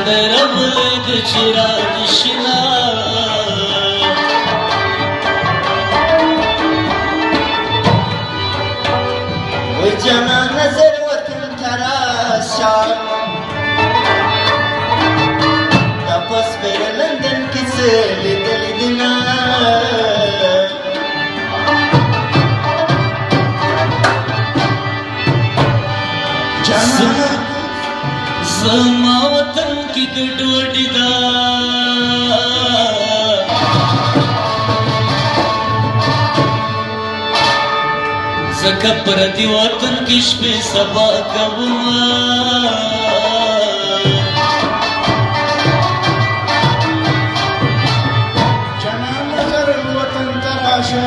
زړه راغلی د چې رادي شینه وای جانا نظر وطن ته راشه دا په سپېره لندن کې څه لیدلي دي نه زما وطن کې د ډوډۍ ده ځکه پردي وطن کې شپې سبا کومه جانان نظر وطن ته راشه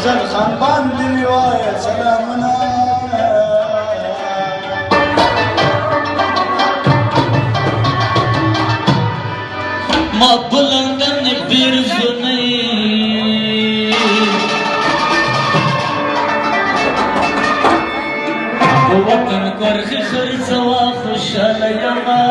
افضل خان باندې مې وایه سلامونه ما په لندن پیرزونی په وطن کرښې خرڅوه خوشحاله یمه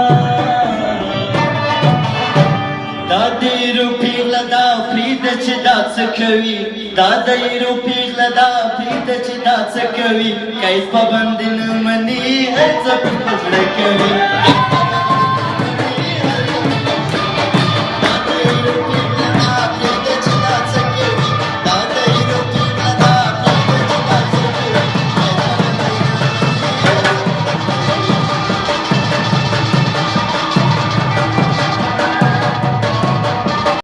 دا د ایروپیغله دا پرېږده چې دا څه کوي دا د ایروپیغله دا پرېږده چې دا څه کوي قید پابندي نه مني هر څه په زړه کوي